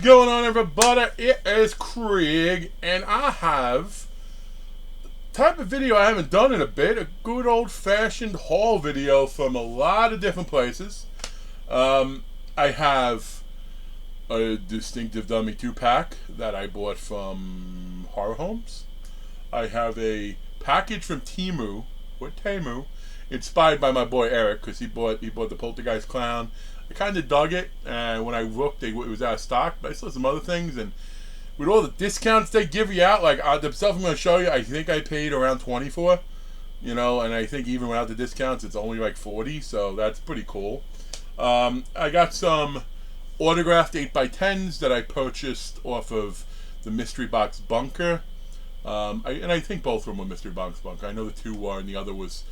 Going on, everybody? It is Craig, and I have type of video I haven't done in a bit, a good old-fashioned haul video from a lot of different places. I have a distinctive Dummie 2-pack that I bought from Horror Homes. I have a package from Temu, inspired by my boy Eric, because he bought the Poltergeist Clown. I kind of dug it, and when I looked, it was out of stock, but I saw some other things, and with all the discounts they give you out, like the stuff I'm going to show you, I think I paid around 20 for, and I think even without the discounts, it's only like 40, so that's pretty cool. I got some autographed 8x10's that I purchased off of the Mystery Box Bunker, and I think both of them were Mystery Box Bunker. I know the two were, and the other was,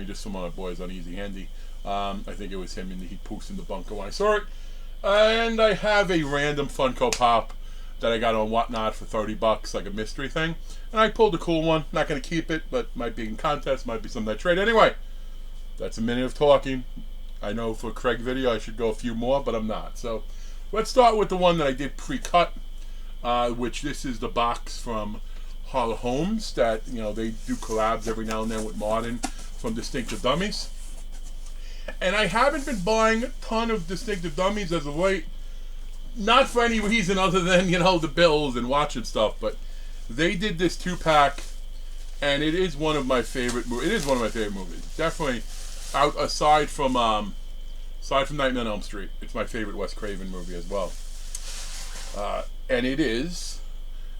just some of my boys on Easy Handy. I think it was him, and he poofs in the bunker when I saw it. And I have a random Funko Pop that I got on Whatnot for $30, like a mystery thing. And I pulled a cool one. Not going to keep it, but might be in contest, might be something I trade. Anyway, that's a minute of talking. I know for Craig video I should go a few more, but I'm not. So let's start with the one that I did pre-cut, which this is the box from Horror Homes that, they do collabs every now and then with Martin from Distinctive Dummies. And I haven't been buying a ton of Distinctive Dummies as of late. Not for any reason other than, the bills and watching stuff. But they did this 2-pack, and it is one of my favorite movies. It is one of my favorite movies. Definitely, aside from Nightmare on Elm Street, it's my favorite Wes Craven movie as well. And it is.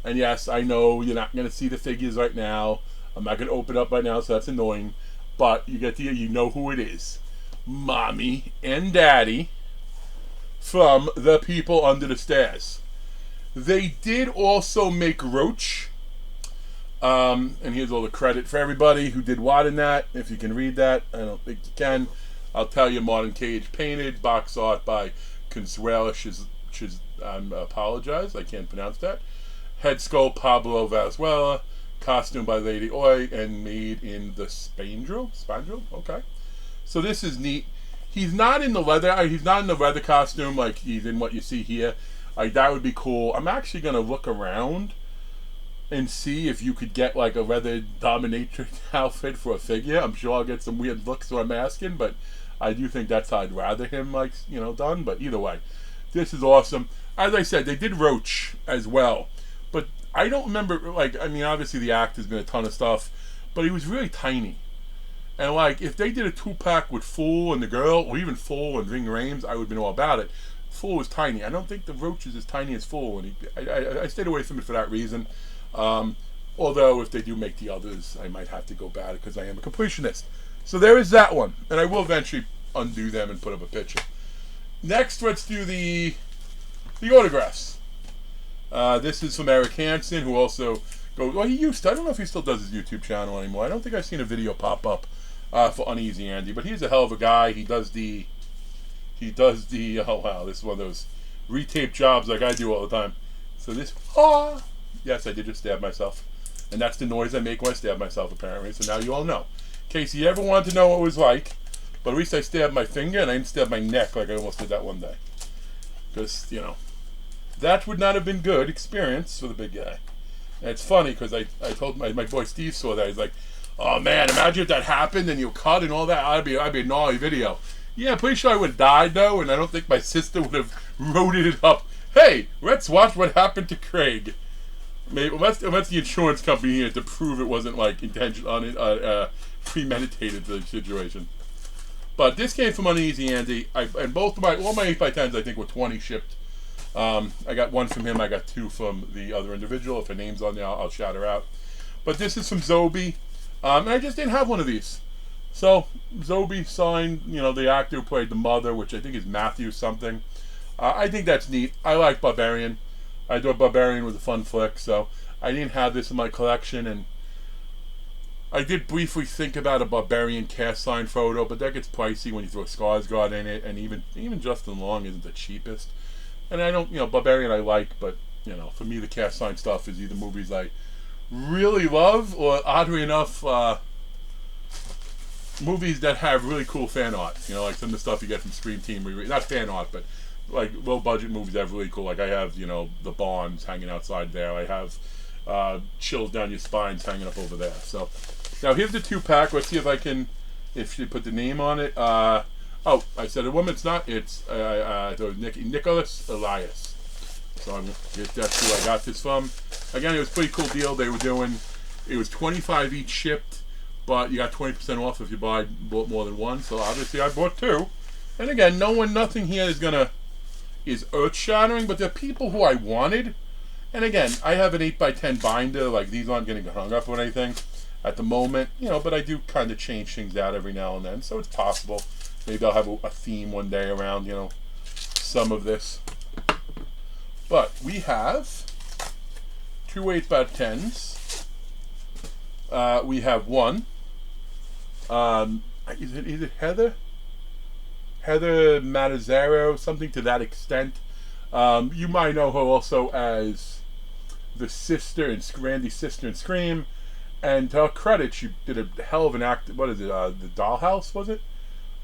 And yes, I know you're not going to see the figures right now. I'm not going to open up right now, so that's annoying. But you know who it is. Mommy and Daddy from The People Under the Stairs. They did also make Roach. And here's all the credit for everybody who did what in that. If you can read that, I don't think you can. I'll tell you, Martin Cage painted, box art by Consuelo I apologize, I can't pronounce that. Head sculpt Pablo Valenzuela. Costume by Lady Oi, and made in the Spandrel? Okay. So this is neat. He's not in the leather. He's not in the leather costume like he's in what you see here. That would be cool. I'm actually gonna look around and see if you could get like a leather dominatrix outfit for a figure. I'm sure I'll get some weird looks when I'm asking, but I do think that's how I'd rather him done. But either way, this is awesome. As I said, they did Roach as well, but I don't remember. Obviously the actor's been a ton of stuff, but he was really tiny. And if they did a 2-pack with Fool and the girl, or even Fool and Ving Rhames, I would have been all about it. Fool was tiny. I don't think the Roach is as tiny as Fool, and I stayed away from it for that reason. Although if they do make the others, I might have to go about it because I am a completionist. So there is that one, and I will eventually undo them and put up a picture. Next, let's do the autographs. This is from Eric Hansen, who also goes. Well, he used to. I don't know if he still does his YouTube channel anymore. I don't think I've seen a video pop up for Uneasy Andy, but he's a hell of a guy. He does the. Oh wow, this is one of those retape jobs like I do all the time. So this. Yes, I did just stab myself, and that's the noise I make when I stab myself. Apparently, so now you all know. In case you ever wanted to know what it was like, but at least I stabbed my finger and I didn't stab my neck like I almost did that one day. Because that would not have been good experience for the big guy. And it's funny because I told my boy Steve saw that. He's like, "Oh man, imagine if that happened and you cut and all that. I'd be a gnarly video." Yeah, I'm pretty sure I would have died though, and I don't think my sister would have wrote it up. Hey, let's watch what happened to Craig. Maybe unless the insurance company here to prove it wasn't intentional, premeditated the situation. But this came from Uneasy Andy. And all my 8x10's I think were 20 shipped. I got one from him. I got 2 from the other individual. If her name's on there, I'll shout her out. But this is from Zobi. And I just didn't have one of these. So Zobi signed, the actor who played the mother, which I think is Matthew something. I think that's neat. I like Barbarian. I thought Barbarian was a fun flick, so I didn't have this in my collection, and I did briefly think about a Barbarian cast sign photo, but that gets pricey when you throw Skarsgård in it, and even Justin Long isn't the cheapest. And I don't, Barbarian I like, but, for me the cast sign stuff is either movies I really love, or oddly enough, movies that have really cool fan art. Like some of the stuff you get from Scream Team, not fan art, but like low budget movies that are really cool. Like I have, you know, the Bonds hanging outside there. I have Chills Down Your Spines hanging up over there. So now here's the 2-pack. Let's see if I can, if you put the name on it. Oh, I said a woman. It's not. It's Nicholas Elias. So that's who I got this from. Again, it was a pretty cool deal. They were doing, it was $25 each shipped, but you got 20% off if you bought more than one. So obviously I bought 2. And again, nothing here is earth shattering, but they're people who I wanted. And again, I have an 8x10 binder. Like these aren't getting hung up or anything at the moment, you know. But I do kind of change things out every now and then, so it's possible. Maybe I'll have a theme one day around, you know, some of this. But we have 2 8x10s. We have one. Is it Heather? Heather Matazzaro, something to that extent. You might know her also as the sister and Randy's sister in Scream. And to her credit, she did a hell of an act. What is it? The Dollhouse, was it?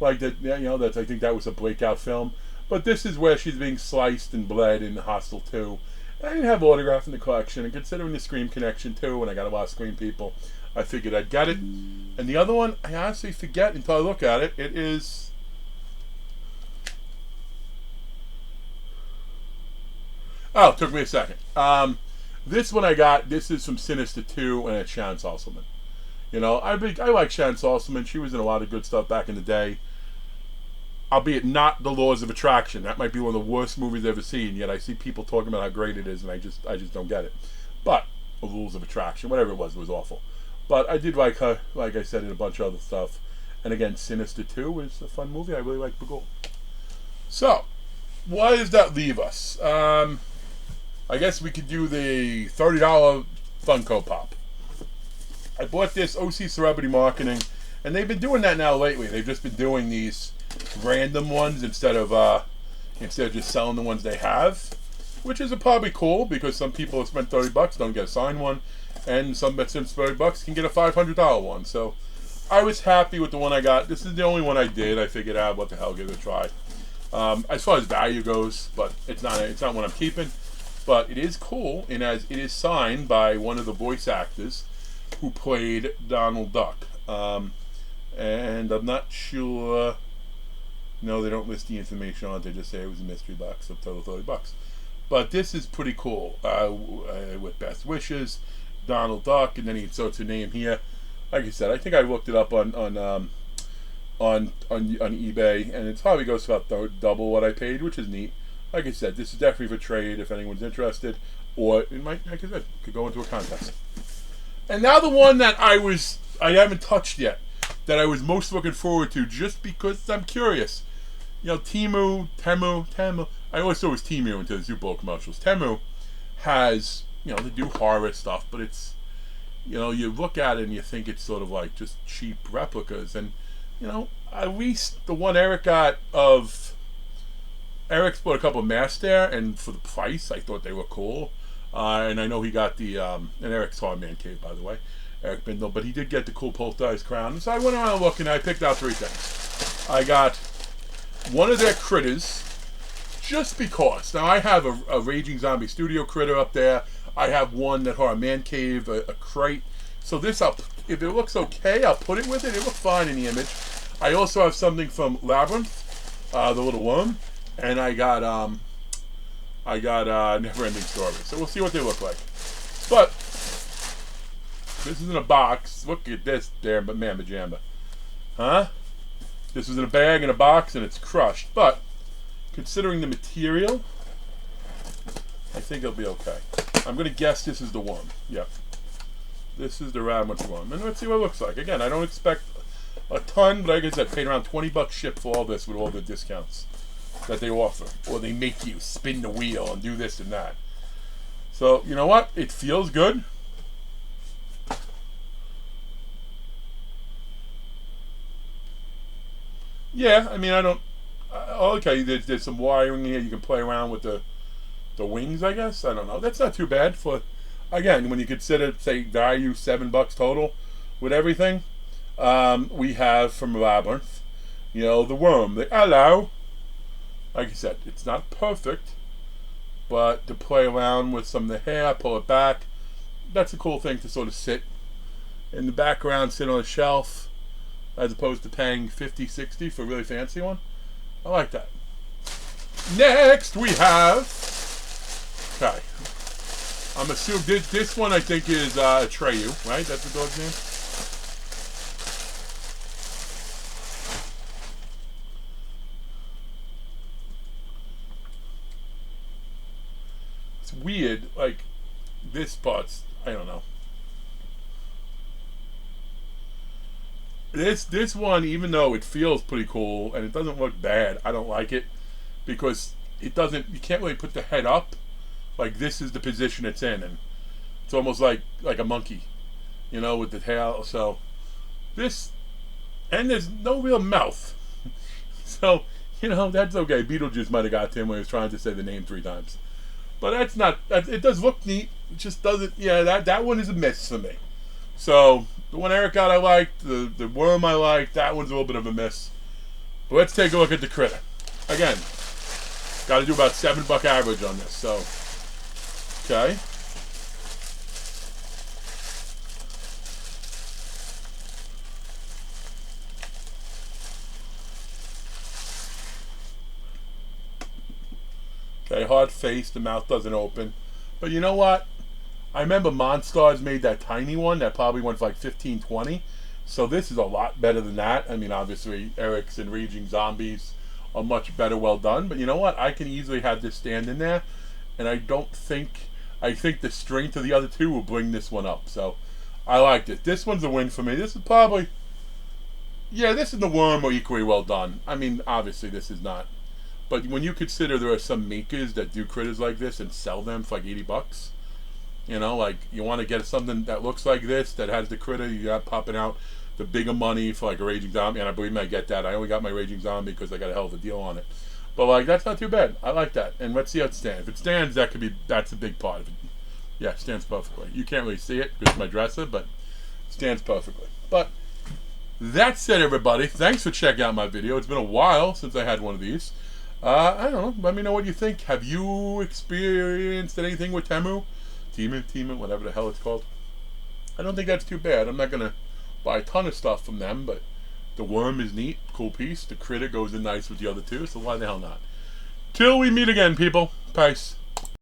Like that, you know. That's, I think that was a breakout film. But this is where she's being sliced and bled in Hostel 2. And I didn't have autograph in the collection, and considering the Scream connection too, and I got a lot of Scream people, I figured I'd get it. And the other one, I honestly forget until I look at it. It is. Oh, it took me a second. This one I got. This is from Sinister 2, and it's Sharon Saltzman. You know, I like Sharon Saltzman. She was in a lot of good stuff back in the day. Albeit not The Laws of Attraction. That might be one of the worst movies I've ever seen. Yet I see people talking about how great it is, and I just don't get it. But The Rules of Attraction, whatever it was awful. But I did like her, like I said, in a bunch of other stuff. And again, Sinister 2 is a fun movie. I really like Bagul. So, why does that leave us? I guess we could do the $30 Funko Pop. I bought this OC Celebrity Marketing, and they've been doing that now lately. They've just been doing these random ones instead of just selling the ones they have, which is probably cool because some people have spent $30 don't get a signed one, and some that spent $30 can get a $500 one. So I was happy with the one I got. This is the only one I did. I figured out what the hell, give it a try. As far as value goes, but it's not one I'm keeping. But it is cool, and as it is signed by one of the voice actors who played Donald Duck. And I'm not sure. No, they don't list the information on it. They just say it was a mystery box of total $30. But this is pretty cool. With best wishes, Donald Duck, and then he inserts a name here. Like I said, I think I looked it up on eBay, and it probably goes for about double what I paid, which is neat. Like I said, this is definitely for trade if anyone's interested, or it might, like I said, could go into a contest. And now the one that I haven't touched yet, that I was most looking forward to, just because I'm curious. You know, Temu. I always thought it was Temu until the Super Bowl commercials. Temu has, you know, they do horror stuff, but it's, you know, you look at it and you think it's sort of like just cheap replicas. And, you know, at least the one Eric got of, Eric's bought a couple of masks there, and for the price, I thought they were cool. And I know he got the, and Eric's Hard Man Cave, by the way, Eric Bindle, but he did get the cool poltergeist crown. So I went around looking, and I picked out 3 things. I got one of their critters, just because. Now, I have a Raging Zombie Studio critter up there. I have one at Horror Man Cave, a crate. So this, if it looks okay, I'll put it with it. It looks fine in the image. I also have something from Labyrinth, the little worm. And I got Never Ending Story. So we'll see what they look like. But this is in a box. Look at this there, but Mamba Jamba. Huh? This was in a bag in a box and it's crushed. But considering the material, I think it'll be okay. I'm gonna guess this is the worm. Yep. This is the Rabbit worm. And let's see what it looks like. Again, I don't expect a ton, but like I said, paid around $20 ship for all this with all the discounts that they offer, or they make you spin the wheel and do this and that. So you know what? It feels good. Yeah, I mean, I don't. Okay, there's some wiring here. You can play around with the wings, I guess. I don't know. That's not too bad for. Again, when you consider, say, value $7 total with everything, we have from Labyrinth, you know, the worm. Hello. Like I said, it's not perfect, but to play around with some of the hair, pull it back, that's a cool thing to sort of sit in the background, sit on a shelf, as opposed to paying $50, $60 for a really fancy one. I like that. Next we have, okay, I'm assuming this one I think is Atreyu, right? That's the dog's name? It's weird, like, this part's, I don't know. This one, even though it feels pretty cool and it doesn't look bad, I don't like it because it doesn't. You can't really put the head up. Like this is the position it's in, and it's almost like a monkey, you know, with the tail. So this, and there's no real mouth. So you know that's okay. Beetlejuice might have got to him when he was trying to say the name 3 times, but that's not. It does look neat. It just doesn't. Yeah, that one is a miss for me. So the one Eric got I liked, the worm I liked, that one's a little bit of a miss. But let's take a look at the critter. Again, got to do about $7 average on this, so, okay. Okay, hard face, the mouth doesn't open. But you know what? I remember Monstars made that tiny one that probably went for like 15, 20. So this is a lot better than that. I mean, obviously, Eric's and Raging Zombies are much better, well done. But you know what? I can easily have this stand in there. And I think the strength of the other two will bring this one up. So I liked it. This one's a win for me. This is probably, yeah, this and the worm are equally well done. I mean, obviously this is not. But when you consider there are some makers that do critters like this and sell them for like $80, you know, like you want to get something that looks like this, that has the critter, you got popping out the bigger money for like a Raging Zombie, and I believe me, I get that. I only got my Raging Zombie because I got a hell of a deal on it. But like, that's not too bad. I like that. And let's see how it stands. If it stands, that's a big part of it. Yeah, it stands perfectly. You can't really see it because it's my dresser, but it stands perfectly. But that said, everybody, thanks for checking out my video. It's been a while since I had one of these. I don't know. Let me know what you think. Have you experienced anything with Temu, whatever the hell it's called? I don't think that's too bad. I'm not going to buy a ton of stuff from them, but the worm is neat. Cool piece. The critter goes in nice with the other two, so why the hell not? Till we meet again, people. Peace.